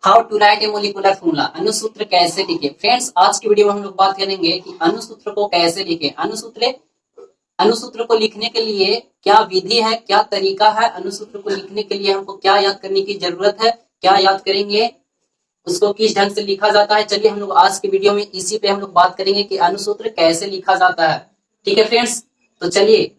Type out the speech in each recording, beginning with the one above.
How to write a molecular formula, अणुसूत्र कैसे लिखे। फ्रेंड्स, आज की वीडियो में हम लोग बात करेंगे कि अणुसूत्र को कैसे लिखे। अणुसूत्र को लिखने के लिए क्या विधि है, क्या तरीका है, अणुसूत्र को लिखने के लिए हमको क्या याद करने की जरूरत है, क्या याद करेंगे, उसको किस ढंग से लिखा जाता है। चलिए हम लोग आज की वीडियो में इसी पे हम लोग बात करेंगे कि अणुसूत्र कैसे लिखा जाता है। ठीक है फ्रेंड्स, तो चलिए।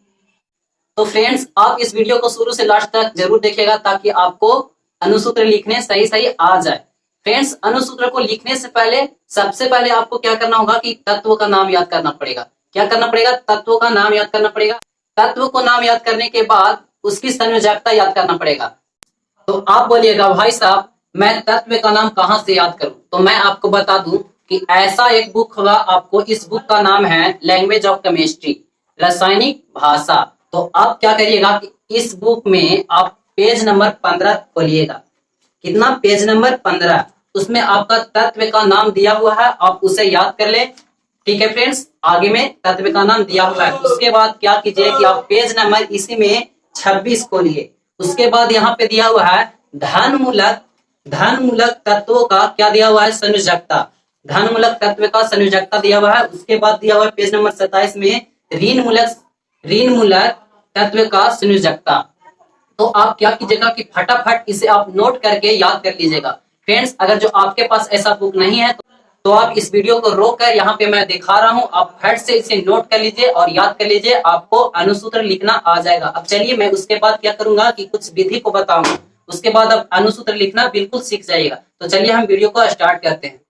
तो फ्रेंड्स, आप इस वीडियो को शुरू से लास्ट तक जरूर देखिएगा ताकि आपको अणुसूत्र लिखने सही सही आ जाए। फ्रेंड्स, अणुसूत्र को लिखने से पहले सबसे पहले आपको क्या करना होगा कि तत्व का नाम याद करना पड़ेगा। क्या करना पड़ेगा? तत्वों का नाम याद करना पड़ेगा। तत्व को नाम याद करने के बाद उसकी संयोजकता याद करना पड़ेगा। तो आप बोलिएगा भाई साहब मैं तत्व का नाम कहां से याद करूं? तो मैं आपको बता दूं कि ऐसा एक बुक होगा, आपको इस बुक का नाम है लैंग्वेज ऑफ केमिस्ट्री, रासायनिक भाषा। तो आप क्या करिएगा कि इस बुक में आप पेज नंबर 15 खोलिएगा। कितना? Page number 15। उसमें आपका तत्व का नाम दिया हुआ है, आप उसे याद कर ले। ठीक है फ्रेंड्स, आगे में तत्व का नाम दिया हुआ है। उसके बाद क्या कीजिए कि आप पेज नंबर इसी में 26 खोलिए। उसके बाद यहाँ पे दिया हुआ है धनमूलक तत्वों का क्या दिया हुआ है? संयोजकता। धनमूलक तत्व का संयोजकता दिया हुआ है। उसके बाद दिया हुआ है पेज नंबर 27 में ऋणमूलक तत्व का संयोजकता। तो आप क्या कीजिएगा कि फटाफट इसे आप नोट करके याद कर लीजिएगा। फ्रेंड्स, अगर जो आपके पास ऐसा बुक नहीं है तो आप इस वीडियो को रोक कर यहाँ पे मैं दिखा रहा हूँ, आप फट से इसे नोट कर लीजिए और याद कर लीजिए, आपको अणुसूत्र लिखना आ जाएगा। अब चलिए मैं उसके बाद क्या करूंगा कि कुछ विधि को बताऊंगा, उसके बाद आप अणुसूत्र लिखना बिल्कुल सीख जाइएगा। तो चलिए हम वीडियो को स्टार्ट करते हैं।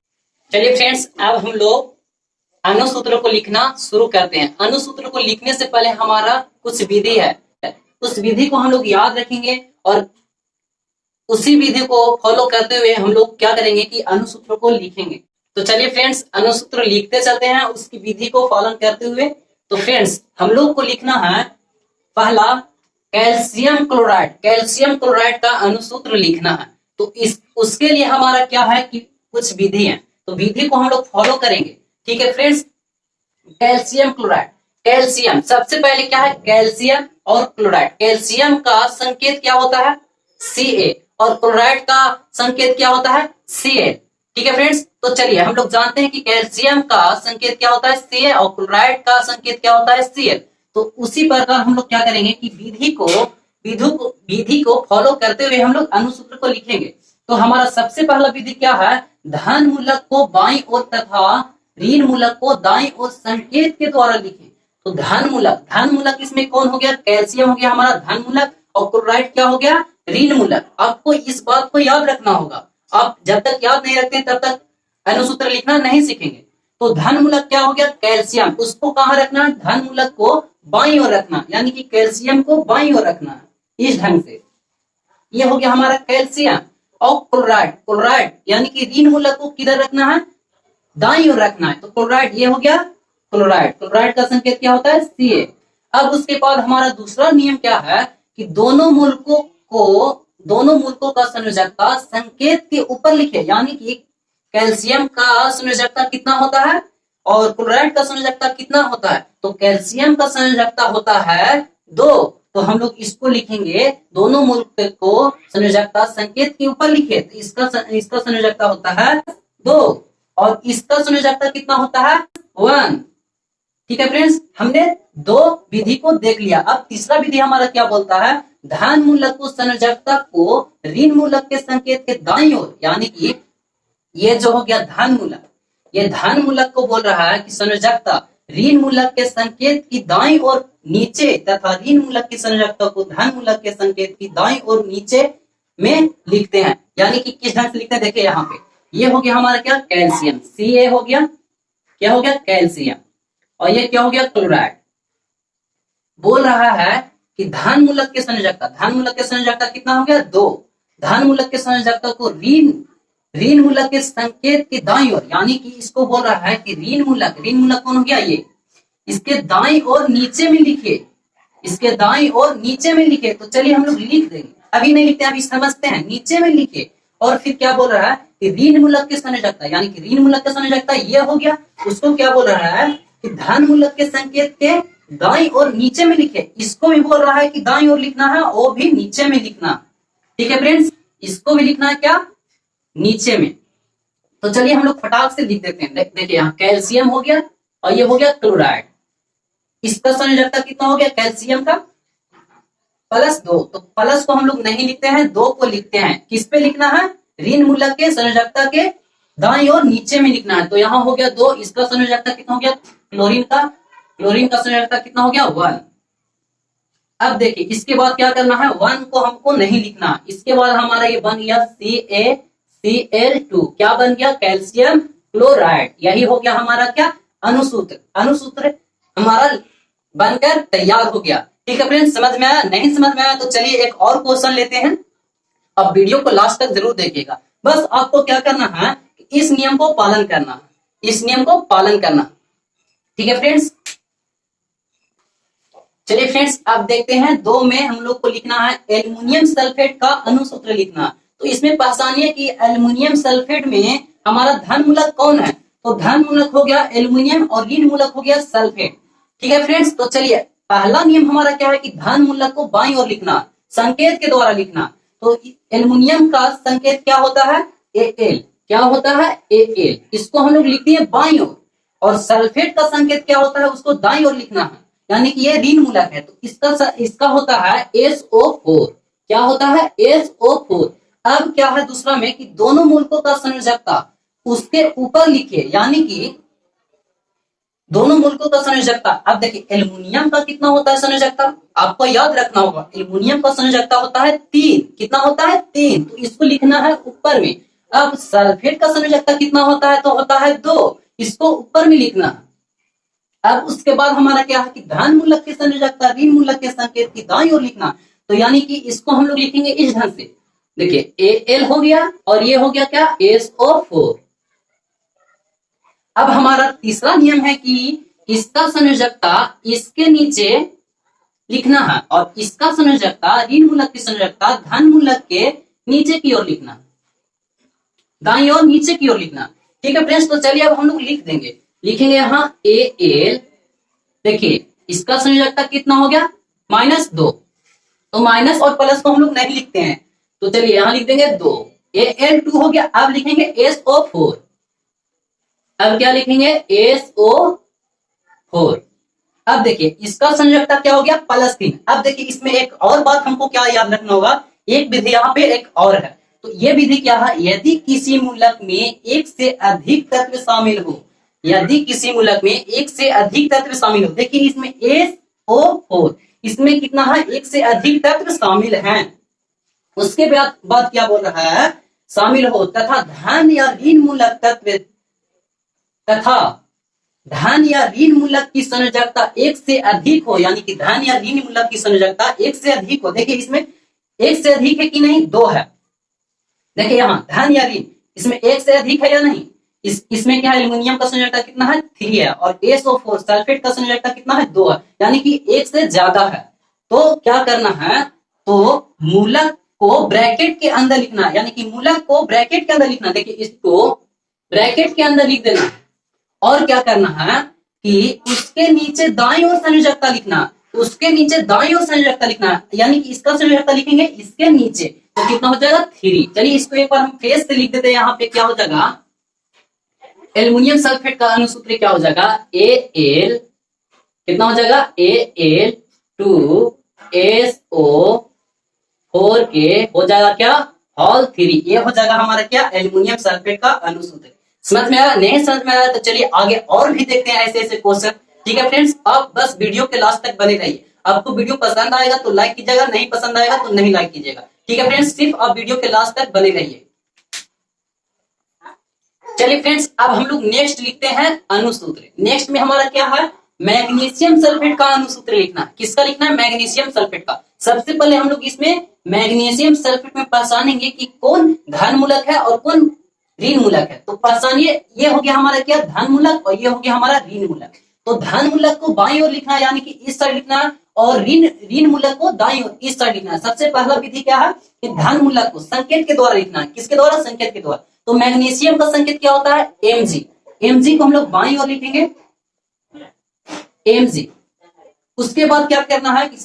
चलिए फ्रेंड्स, अब हम लोग अणुसूत्र को लिखना शुरू करते हैं। अणुसूत्र को लिखने से पहले हमारा कुछ विधि है, उस विधि को हम लोग याद रखेंगे और उसी विधि को फॉलो करते हुए हम लोग क्या करेंगे कि अणुसूत्र को लिखेंगे। तो चलिए फ्रेंड्स, अणुसूत्र लिखते चलते हैं उसकी विधि को पालन करते हुए। तो फ्रेंड्स, हम लोग को लिखना है पहला कैल्शियम क्लोराइड। कैल्शियम क्लोराइड का अणुसूत्र लिखना है। तो उसके लिए हमारा क्या है कि कुछ विधि है, तो विधि को हम लोग फॉलो करेंगे। ठीक है फ्रेंड्स, कैल्शियम क्लोराइड। कैल्शियम सबसे पहले क्या है? कैल्शियम और क्लोराइड। कैल्शियम का संकेत क्या होता है? Ca और क्लोराइड का संकेत क्या होता है? Cl। ठीक है फ्रेंड्स, तो चलिए हम लोग जानते हैं कि कैल्शियम का संकेत क्या होता है? Ca और क्लोराइड का संकेत क्या होता है? Cl। तो उसी प्रकार हम लोग क्या करेंगे कि विधि को फॉलो करते हुए हम लोग अणुसूत्र को लिखेंगे। तो हमारा सबसे पहला विधि क्या है? धन मूलक को बाईं ओर तथा ऋण मूलक को दाईं ओर संकेत के द्वारा लिखें। तो धन मूलक इसमें कौन हो गया? कैल्शियम हो गया हमारा धन मूलक, और क्लोराइड क्या हो गया? ऋण मूलक। आपको इस बात को याद रखना होगा, आप जब तक याद नहीं रखते तब तक अणुसूत्र लिखना नहीं सीखेंगे। तो धन मूलक क्या हो गया? कैल्शियम, उसको कहाँ रखना? धन मूलक को बाईं ओर रखना, यानी कि कैल्शियम को बाईं ओर रखना है इस ढंग से। ये हो गया हमारा कैल्शियम। और क्लोराइड यानी कि ऋण मूलक को किधर रखना है? दाईं ओर रखना है। तो क्लोराइड ये हो गया क्लोराइड का संकेत क्या होता है? Ca। अब उसके बाद हमारा दूसरा नियम क्या है कि दोनों मूलकों का संयोजकता संकेत के ऊपर लिखे, यानी कि कैल्शियम का संयोजकता कितना होता है और क्लोराइड का संयोजकता कितना होता है? तो कैल्शियम का संयोजकता होता है 2। तो हम लोग इसको लिखेंगे, दोनों मूलक को संयोजकता संकेत के ऊपर लिखे। तो इसका संयोजकता होता है 2 और इसका संयोजकता कितना होता है? 1। ठीक है फ्रेंड्स, हमने 2 विधि को देख लिया। अब तीसरा विधि हमारा क्या बोलता है? धन मूलक को संयोजकता को ऋण मूलक के संकेत के दाईं ओर, यानी कि ये जो हो गया धन मूलक, ये धन मूलक को बोल रहा है कि संयोजकता ऋण मूलक के संकेत की दाईं ओर नीचे तथा ऋण मूलक की संयोजकता को धन मूलक के संकेत की दाईं ओर नीचे में लिखते हैं। यानी कि किस ढंग से लिखते हैं? देखिए यहाँ पे ये हो गया हमारा क्या? कैल्शियम, Ca हो गया, क्या हो गया? कैल्शियम। और ये क्या हो गया? क्लोराइड। बोल रहा है कि धन मूलक के संयोजकता कितना हो गया? 2। धन मूलक के संयोजकता को ऋण मूलक के संकेत के दाईं ओर, यानी कि इसको बोल रहा है कि ऋण मूलक कौन हो गया? ये इसके दाईं ओर नीचे में लिखे, इसके दाईं ओर नीचे में लिखे। तो चलिए हम लोग लिख देंगे, अभी नहीं लिखते हैं, अभी समझते हैं। नीचे में लिखे और फिर क्या बोल रहा है कि ऋण मूलक के संयोजकता, यानी कि ऋण मूलक का संयोजकता ये हो गया, उसको क्या बोल रहा है कि धन मूलक के संकेत के दाईं ओर नीचे में लिखे। इसको भी बोल रहा है कि दाईं ओर लिखना है, वो भी नीचे में लिखना। ठीक है फ्रेंड्स, इसको भी लिखना है क्या? नीचे में। तो चलिए हम लोग फटाक से लिख देते हैं। देखिए यहाँ कैल्शियम हो गया और ये हो गया क्लोराइड। इसका संयोजकता कितना हो गया कैल्शियम का? +2। तो प्लस को हम लोग नहीं लिखते हैं, 2 को लिखते हैं। किस पे लिखना है? ऋण मूलक के संयोजकता के दाईं और नीचे में लिखना है। तो यहाँ हो गया 2, इसका संयोजकता कितना हो गया? क्लोरीन का संयोजकता कितना हो गया? 1। अब देखिए इसके बाद क्या करना है, 1 को हमको नहीं लिखना। इसके बाद हमारा ये बन गया CaCl2। क्या बन गया? Calcium chloride. यही हो गया हमारा क्या? अणुसूत्र हमारा बनकर तैयार हो गया। ठीक है फ्रेंड्स, समझ में आया? नहीं समझ में आया तो चलिए एक और क्वेश्चन लेते हैं। अब वीडियो को लास्ट तक जरूर देखिएगा। बस आपको क्या करना है, इस नियम को पालन करना, इस नियम को पालन करना। ठीक है फ्रेंड्स, चलिए फ्रेंड्स अब देखते हैं 2 में हम लोग को लिखना है एल्युमिनियम सल्फेट का अणुसूत्र लिखना। तो इसमें पहचानिए कि एल्युमिनियम सल्फेट में हमारा धन मूलक कौन है? तो धन मूलक हो गया एल्युमिनियम और ऋण मूलक हो गया सल्फेट। ठीक है फ्रेंड्स, तो चलिए पहला नियम हमारा क्या है कि धन मूलक को बाईं ओर लिखना, संकेत के द्वारा लिखना। तो एल्युमिनियम का संकेत क्या होता है? Al। क्या होता है? Al। इसको हम लोग लिखते हैं बाईं ओर। और सल्फेट का संकेत क्या होता है? उसको दाईं ओर लिखना है, यानी कि ये ऋण मूलक है। तो इसका होता है SO4। क्या होता है? SO4। अब क्या है दूसरा में कि दोनों मूलकों का संयोजकता उसके ऊपर लिखिए, यानी कि दोनों मूलकों का संयोजकता। अब देखिए एल्युमिनियम का कितना होता है संयोजकता? आपको याद रखना होगा, एल्युमिनियम का संयोजकता होता है 3। कितना होता है? 3। तो इसको लिखना है ऊपर में। अब सल्फेट का संयोजकता कितना होता है? तो होता है 2। इसको ऊपर में लिखना है। अब उसके बाद हमारा क्या है कि धन मूलक के संयोजकता ऋण मूलक के संकेत की दाईं ओर लिखना। तो यानी कि इसको हम लोग लिखेंगे इस ढंग से। देखिए Al हो गया और ये हो गया क्या? SO4। अब हमारा तीसरा नियम है कि इसका संयोजकता इसके नीचे लिखना है और इसका संयोजकता ऋण मूलक की संयोजकता धन मूलक के नीचे की ओर लिखना, दाईं ओर नीचे की ओर लिखना। ठीक है फ्रेंड्स, तो चलिए अब हम लोग लिख देंगे। लिखेंगे यहाँ Al। देखिए इसका संयोजकता कितना हो गया? -2। तो माइनस और प्लस को हम लोग नहीं लिखते हैं, तो चलिए यहाँ लिख देंगे 2। Al2 हो गया। अब लिखेंगे SO4। अब क्या लिखेंगे? SO4। अब देखिए इसका संयोजकता क्या हो गया? +3। अब देखिए इसमें एक और बात हमको क्या याद रखना होगा, एक विधि यहाँ पे एक और है। तो ये विधि क्या है? यदि किसी मूलक में एक से अधिक तत्व शामिल हो, यदि किसी मूलक में एक से अधिक तत्व शामिल हो, देखिए इसमें SO4, इसमें कितना है? एक से अधिक तत्व शामिल हैं। उसके बाद क्या बोल रहा है? शामिल हो तथा धन या ऋण मूलक तत्व तथा धन या ऋण मूलक की संयोजकता एक से अधिक हो, यानी कि धन या ऋण मूलक की संयोजकता एक से अधिक हो। देखिए इसमें एक से अधिक है कि नहीं? 2 है। देखिए यहाँ धन या ऋण, इसमें एक से अधिक है या नहीं? इसमें क्या है? एल्युमिनियम का संयोजकता कितना है? 3 है। और SO4 सल्फेट का संयोजकता कितना है? 2 है, यानी कि एक से ज्यादा है। तो क्या करना है? तो मूलक को ब्रैकेट के अंदर लिखना, यानी कि मूलक को ब्रैकेट के अंदर लिखना। देखिए इसको ब्रैकेट के अंदर लिख देना और क्या करना है कि उसके नीचे दाईं ओर संयोजकता लिखना, उसके नीचे दाईं ओर संयोजकता लिखना, यानी कि इसका संयोजकता लिखेंगे इसके नीचे। तो कितना हो जाएगा? 3। चलिए इसको एक बार हम फेस से लिख देते हैं। यहाँ पे क्या हो जाएगा? एल्युमिनियम सल्फेट का अणुसूत्र क्या हो जाएगा? Al। कितना हो जाएगा? Al2SO4 के हो जाएगा क्या? होल 3। ये हो जाएगा हमारा क्या? एल्युमिनियम सल्फेट का अणुसूत्र। समझ में आया? नहीं समझ में आया तो चलिए आगे और भी देखते हैं ऐसे ऐसे क्वेश्चन। ठीक है फ्रेंड्स, आप बस वीडियो के लास्ट तक बने रहिए। आपको वीडियो पसंद आएगा तो लाइक कीजिएगा, नहीं पसंद आएगा तो नहीं लाइक कीजिएगा। ठीक है फ्रेंड्स, सिर्फ आप वीडियो के लास्ट तक बने रहिए। चलिए फ्रेंड्स, अब हम लोग नेक्स्ट लिखते हैं अणुसूत्र। नेक्स्ट में हमारा क्या है? मैग्नीशियम सल्फेट का अणुसूत्र लिखना। किसका लिखना है? मैग्नीशियम सल्फेट का। सबसे पहले हम लोग इसमें मैग्नीशियम सल्फेट में पहचानेंगे कि कौन धन मूलक है और कौन ऋण मूलक है। तो पहचानिए, ये हो गया हमारा क्या? धन मूलक और ये हो गया हमारा ऋण मूलक। तो धन मूलक को बाईं ओर लिखना है, यानी कि इस साइड लिखना है, और ऋण मूलक को दाईं ओर इस साइड लिखना है। सबसे पहला विधि क्या है कि धन मूलक को संकेत के द्वारा लिखना है। किसके द्वारा? संकेत के द्वारा। तो मैग्नीशियम का संकेत क्या होता है? Mg। Mg को हम लोग बाईं ओर लिखेंगे Mg। उसके बाद क्या करना है कि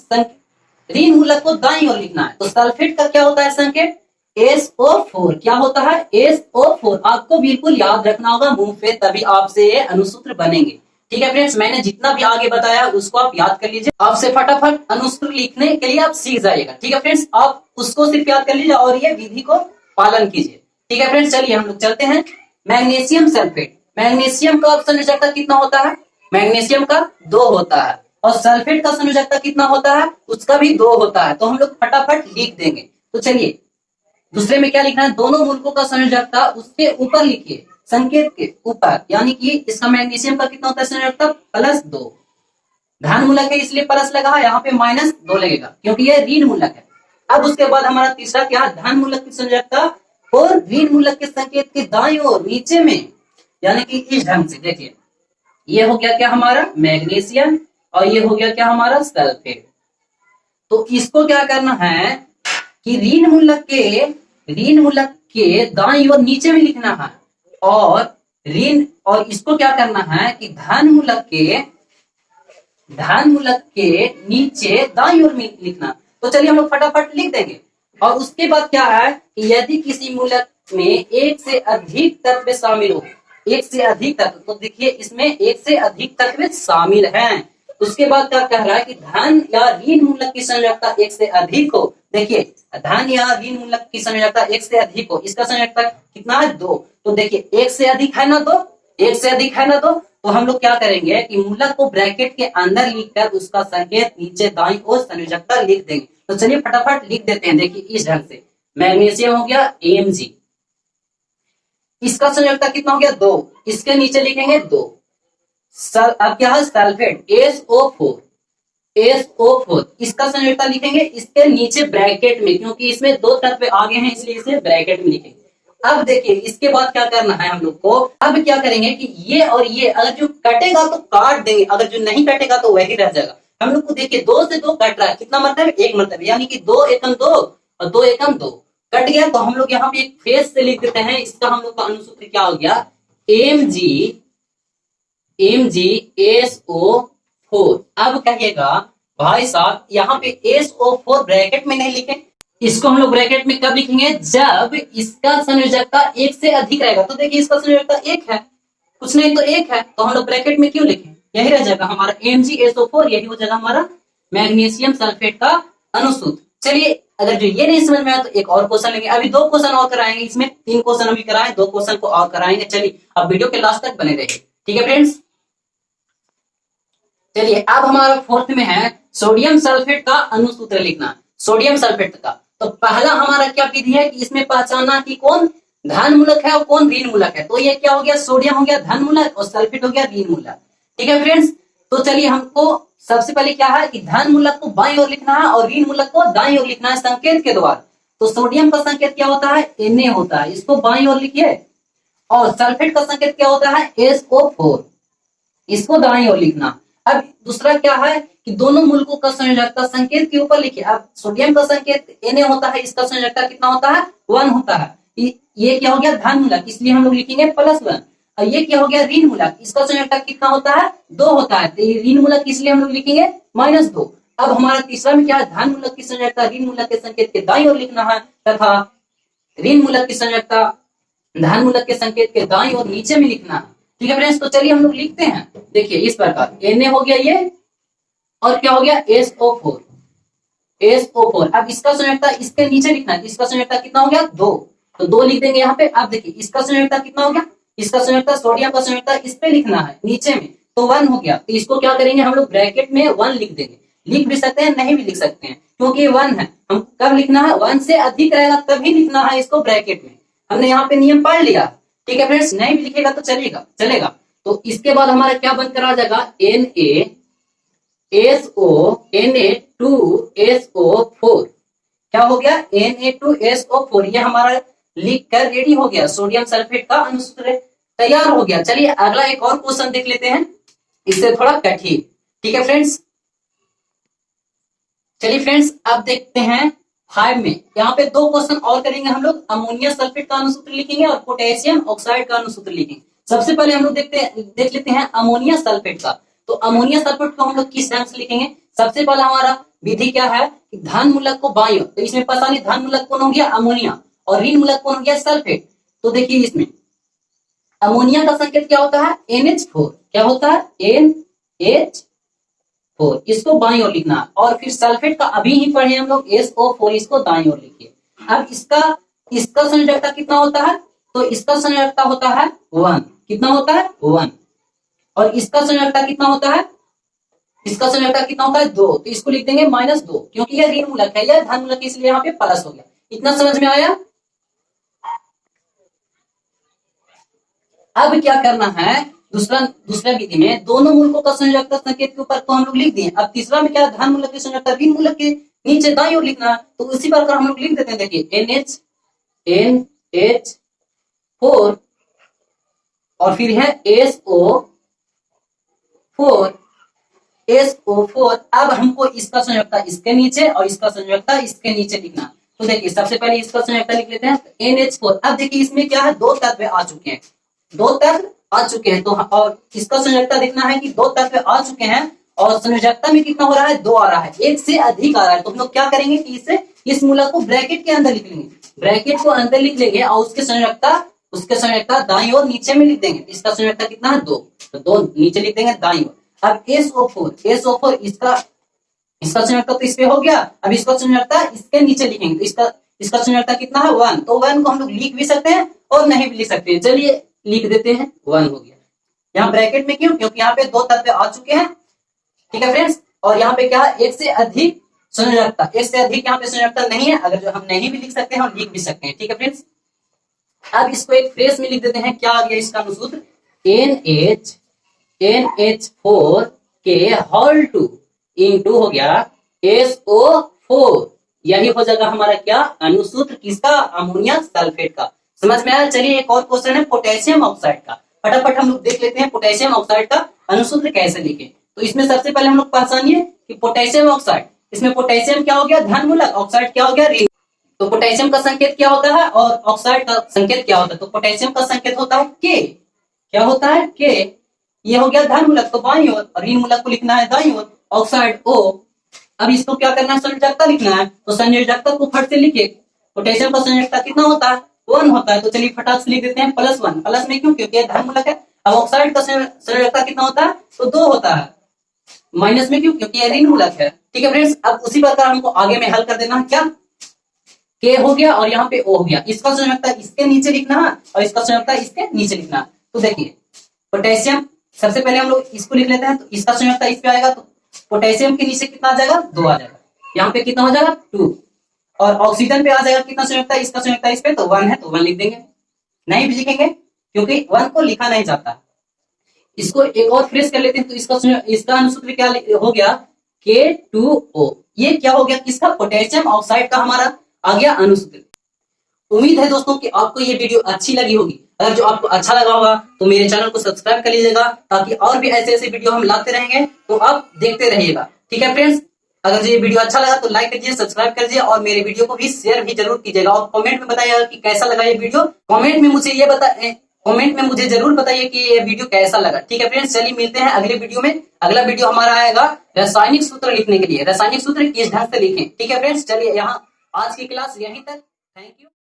ऋण मूलक को दाईं ओर लिखना है। तो सल्फेट का क्या होता है संकेत? SO4 क्या होता है? SO4 आपको बिल्कुल याद रखना होगा मुंह पे, तभी आपसे ये अनुसूत्र बनेंगे। ठीक है फ्रेंड्स, मैंने जितना भी आगे बताया उसको आप याद कर लीजिए, आपसे फटाफट अनुसूत्र लिखने के लिए आप सीख जाइएगा। ठीक है फ्रेंड्स, आप उसको सिर्फ याद कर लीजिए और ये विधि को पालन कीजिए। ठीक है फ्रेंड्स, चलिए हम लोग चलते हैं। मैग्नीशियम सल्फेट, मैग्नीशियम का संयोजकता कितना होता है? मैग्नीशियम का 2 होता है। और सल्फेट का संयोजकता कितना होता है? उसका भी 2 होता है। तो हम लोग फटाफट लिख देंगे। तो चलिए दूसरे में क्या लिखना है? दोनों मूलकों का संयोजकता उसके ऊपर लिखिए, संकेत के ऊपर, यानी कि इसका मैग्नीशियम का कितना होता है संयोजकता? +2। धन मूलक है इसलिए प्लस लगा, यहाँ पे -2 लगेगा क्योंकि ये ऋण मूलक है। अब उसके बाद हमारा तीसरा क्या है? धन मूलक की संयोजकता और ऋण मूलक के संकेत के दाईं ओर नीचे में, यानी कि इस ढंग से देखिए, ये हो गया क्या हमारा? मैग्नीशियम, और ये हो गया क्या हमारा? सल्फेट। तो इसको क्या करना है कि ऋण मूलक के दाईं ओर नीचे में लिखना है, और इसको क्या करना है कि धन मूलक के नीचे दाईं ओर में लिखना। तो चलिए हम लोग फटाफट लिख देंगे। और उसके बाद क्या है कि यदि किसी मूलक में एक से अधिक तत्व शामिल हो, एक से अधिक तत्व, तो देखिए इसमें एक से अधिक तत्व शामिल हैं। उसके बाद क्या कह रहा है कि धन या ऋण मूलक की संयोजकता एक से अधिक हो। देखिए धन या ऋण मूलक की संयोजकता एक से अधिक हो, इसका संयोजकता कितना है? 2। तो देखिए एक से अधिक है ना 2, एक से अधिक है ना 2, तो हम लोग क्या करेंगे कि मूलक को ब्रैकेट के अंदर लिखकर उसका संकेत नीचे दाईं ओर संयोजकता लिख देंगे। तो चलिए फटाफट लिख देते हैं। देखिए इस ढंग से, मैग्नीशियम हो गया Mg, इसका संयोजकता कितना हो गया? 2, इसके नीचे लिखेंगे 2। अब क्या है? सल्फेट SO4, इसका संयोजकता लिखेंगे इसके नीचे ब्रैकेट में, क्योंकि इसमें 2 तत्व आगे हैं इसलिए इसे ब्रैकेट में लिखेंगे। अब देखिए इसके बाद क्या करना है हम लोग को? अब क्या करेंगे कि ये और ये अगर जो कटेगा तो काट देंगे, अगर जो नहीं कटेगा तो वही रह जाएगा। हम लोग को देखिए 2 से 2 कट रहा है, कितना मतलब? 1 मतलब, यानी कि 2 एकम 2 और 2 एकम 2 कट गया। तो हम लोग यहाँ पे एक फेस से लिख देते हैं। इसका हम लोग का अनुसूत्र क्या हो गया? MgSO4। अब कहिएगा भाई साहब यहाँ पे SO4 ब्रैकेट में नहीं लिखे, इसको हम लोग ब्रैकेट में कब लिखेंगे? जब इसका संयोजकता 1 से अधिक रहेगा। तो देखिए इसका संयोजकता 1 है, कुछ नहीं तो 1 है, तो हम लोग ब्रैकेट में क्यों लिखें? यही रह जाएगा हमारा MgSO4, यही हो जाएगा हमारा मैग्नीशियम सल्फेट का अनुसूत्र। चलिए अगर जो ये नहीं समझ में आया तो एक और क्वेश्चन लेंगे। अभी 2 क्वेश्चन और कराएंगे, इसमें 3 क्वेश्चन अभी कराएं, 2 क्वेश्चन को और कराएंगे। चलिए अब वीडियो के लास्ट तक बने रहिए। ठीक है फ्रेंड्स, चलिए अब हमारा 4th में है सोडियम सल्फेट का अनुसूत्र लिखना। सोडियम सल्फेट का तो पहला हमारा क्या विधि है कि इसमें पहचानना कि कौन धन मूलक है और कौन ऋण मूलक है। तो ये क्या हो गया? सोडियम हो गया धन मूलक और सल्फेट हो गया ऋण मूलक। ठीक है फ्रेंड्स, तो चलिए हमको सबसे पहले क्या है कि धन मूलक को बाईं ओर लिखना है और ऋण मूलक को दाईं ओर लिखना है संकेत के द्वारा। तो सोडियम का संकेत क्या होता है? Na होता है, इसको बाईं ओर लिखिए। और सल्फेट का संकेत क्या होता है? SO4, इसको दाईं ओर लिखना। अब दूसरा क्या है कि दोनों मूलकों का संयोजकता संकेत के ऊपर लिखिए। अब सोडियम का संकेत Na होता है, इसका संयोजकता कितना होता है? 1 होता है। ये क्या हो गया? धन मूलक, इसलिए हम लोग लिखेंगे +1। और ये क्या हो गया? ऋण मूलक, इसका संयोजकता कितना होता है? 2 होता है, तो ये ऋण मूलक इसलिए हम लोग लिखेंगे -2। अब हमारा तीसरा में क्या है? धन मूलक की संयोजकता ऋण मूलक के संकेत के दाईं ओर लिखना है, तथा ऋण मूलक की संयोजकता धन मूलक के संकेत के दाईं ओर नीचे में लिखना है। ठीक है फ्रेंड्स, तो चलिए हम लोग लिखते हैं। देखिए इस प्रकार, Na हो गया ये, और क्या हो गया? SO4। अब इसका संयोजकता इसके नीचे लिखना है, इसका संयोजकता कितना हो गया? 2, तो 2 लिख देंगे यहाँ पे। अब देखिए इसका संयोजकता कितना हो गया? इसका संयोजकता सोडियम का संयोजकता इस पे लिखना है नीचे में, तो 1 हो गया। तो इसको क्या करेंगे हम लोग? ब्रैकेट में 1 लिख देंगे। लिख भी सकते हैं, नहीं भी लिख सकते हैं, क्योंकि 1 है। हम कब लिखना है? 1 से अधिक रहेगा तभी लिखना है इसको ब्रैकेट में। हमने यहाँ पे नियम पढ़ लिया। ठीक है फ्रेंड्स, नहीं भी लिखेगा तो चलेगा। तो इसके बाद हमारा क्या बनकर आ जाएगा? Na2SO4। क्या हो गया? Na2SO4। ये हमारा लिख कर रेडी हो गया, सोडियम सल्फेट का अनुसूत्र तैयार हो गया। चलिए अगला एक और क्वेश्चन देख लेते हैं, इससे थोड़ा कठिन। ठीक है फ्रेंड्स, चलिए फ्रेंड्स अब देखते हैं 5 में। यहाँ पे 2 क्वेश्चन और करेंगे हम लोग। अमोनिया सल्फेट का अनुसूत्र लिखेंगे और पोटेशियम ऑक्साइड का अनुसूत्र लिखेंगे। सबसे पहले हम लोग देख लेते हैं अमोनिया सल्फेट का। तो अमोनिया सल्फेट को हम लोग किस ढंग से लिखेंगे? सबसे पहले हमारा विधि क्या है कि धन मूलक को बाईं ओर, तो इसमें पहचानिए धन मूलक कौन हो गया? अमोनिया, और ऋण मूलक कौन हो गया सल्फेट। तो देखिए इसमें अमोनिया का संकेत क्या होता है NH4, क्या होता है NH4, इसको बाईं ओर लिखना है। और फिर सल्फेट का अभी ही पढ़े हम लोग SO4, इसको दाईं ओर लिखिए। अब इसका संयोजकता कितना होता है, तो इसका संयोजकता होता है 1, कितना होता है 1, और इसका संयोजकता कितना होता है, इसका संयोजकता कितना होता है 2, तो इसको लिख देंगे -2, क्योंकि यह ऋण मूलक है, यह धन मूलक इसलिए यहाँ पे प्लस हो गया। इतना समझ में आया। अब क्या करना है, दूसरा विधि में दोनों मूलकों का संयोजकता संकेत के ऊपर तो हम लोग लिख दिए। अब तीसरा में क्या धन मूलक की संयोजकता ऋण मूलक के नीचे दाईं ओर लिखना है, तो उसी प्रकार हम लोग लिख देते हैं। देखिए NH4 और फिर है SO4। अब हमको इसका संयोजकता इसके नीचे और इसका संयोजकता इसके नीचे लिखना। तो देखिए सबसे पहले इसका संयोजकता लिख लेते हैं NH4। अब देखिए इसमें क्या है, 2 तत्व आ चुके हैं, 2 तत्व आ चुके हैं, तो और इसका संयोजकता देखना है कि 2 तत्व आ चुके हैं और संयोजकता में कितना हो रहा है 2 आ रहा है, 1 से अधिक आ रहा है। तो हम लोग क्या करेंगे कि इस मूलक को ब्रैकेट के अंदर लिख लेंगे, ब्रैकेट को अंदर लिख लेंगे और उसके संयोजकता दाईं ओर नीचे में लिख देंगे। इसका संयोजकता कितना है 2, तो 2 नीचे लिख देंगे दाईं ओर। अब SO4 इसका संयोजकता तो इस पे हो गया, अब इसका संयोजकता इसके नीचे लिखेंगे, तो इसका संयोजकता कितना है 1, तो 1 को हम लोग लिख भी सकते हैं और नहीं भी लिख सकते हैं। चलिए लिख देते हैं 1 हो गया। यहाँ ब्रैकेट में क्यों, क्योंकि यहाँ पे 2 तत्व आ चुके हैं, ठीक है फ्रेंड्स। और यहाँ पे क्या है 1 से अधिक संयोजकता, 1 से अधिक यहाँ पे संयोजकता नहीं है, अगर जो हम नहीं भी लिख सकते हैं और लिख भी सकते हैं, ठीक है फ्रेंड्स। अब इसको एक फ्रेज में लिख देते हैं, क्या आ गया इसका अनुसूत्र NH4 के होल 2 इंटू हो गया SO4, यही हो जाएगा हमारा क्या अनुसूत्र, किसका अमोनिया सल्फेट का। समझ में आया। चलिए एक और क्वेश्चन है पोटेशियम ऑक्साइड का, फटाफट हम लोग देख लेते हैं पोटेशियम ऑक्साइड का अनुसूत्र कैसे लिखें। तो इसमें सबसे पहले हम लोग पहचानिए कि पोटेशियम ऑक्साइड, इसमें पोटेशियम क्या हो गया धन मूलक, ऑक्साइड क्या हो गया ऋण। तो पोटेशियम का संकेत क्या होता है और ऑक्साइड का संकेत क्या होता है, तो पोटेशियम का संकेत होता है K, क्या होता है K, ये हो गया धन मूलक तो बाईं ओर, और ऋण मूलक को लिखना है दाईं ओर, ऑक्साइड O। अब इसको क्या करना है संयोजकता लिखना है, तो संयोजकता को फट से लिखिए। पोटेशियम का संयोजकता कितना होता है 1 होता है, तो चलिए फटाक से लिख देते हैं +1, प्लस में क्यों, क्योंकि धन मूलक है। अब ऑक्साइड का संयोजकता कितना होता है, तो 2 होता है, माइनस में क्यों, क्योंकि ऋण मूलक है, ठीक है फ्रेंड्स। अब उसी प्रकार हमको आगे में हल कर देना है, क्या K हो गया और यहाँ पे O हो गया, इसका संयोजकता इसके नीचे लिखना है और इसका संयोजकता इसके नीचे लिखना है। तो देखिए पोटेशियम सबसे पहले हम लोग इसको लिख लेते हैं, तो इसका संयोजकता इस पे आएगा, तो पोटेशियम के नीचे कितना आ जाएगा 2 आ जाएगा, यहाँ पे कितना हो जाएगा 2, और ऑक्सीजन पे आ जाएगा कितना संयोजकता, इसका संयोजकता इस पे तो 1 है, तो 1 लिख देंगे, नहीं भी लिखेंगे क्योंकि 1 को लिखा नहीं जाता। इसको एक और फ्रेश कर लेते हैं, तो इसका अनुसूत्र क्या हो गया K2O, ये क्या हो गया किसका पोटेशियम ऑक्साइड का हमारा आ गया अनुसूत्र। उम्मीद है दोस्तों कि आपको ये वीडियो अच्छी लगी होगी। अगर जो आपको अच्छा लगा होगा तो मेरे चैनल को सब्सक्राइब कर लीजिएगा, ताकि और भी ऐसे वीडियो हम लाते रहेंगे, तो आप देखते रहिएगा, ठीक है फ्रेंड्स। अगर ये वीडियो अच्छा लगा तो लाइक कीजिए, सब्सक्राइब कर दीजिए और मेरे वीडियो को भी शेयर भी जरूर कीजिएगा, और कमेंट में बताइएगा कि कैसा लगा ये वीडियो। कमेंट में मुझे जरूर बताइए कि ये वीडियो कैसा लगा, ठीक है फ्रेंड्स। चलिए मिलते हैं अगले वीडियो में। अगला वीडियो हमारा आएगा रासायनिक सूत्र लिखने के लिए, रासायनिक सूत्र किस ढंग से लिखें, ठीक है फ्रेंड्स। चलिए यहाँ आज की क्लास यहीं तक, थैंक यू।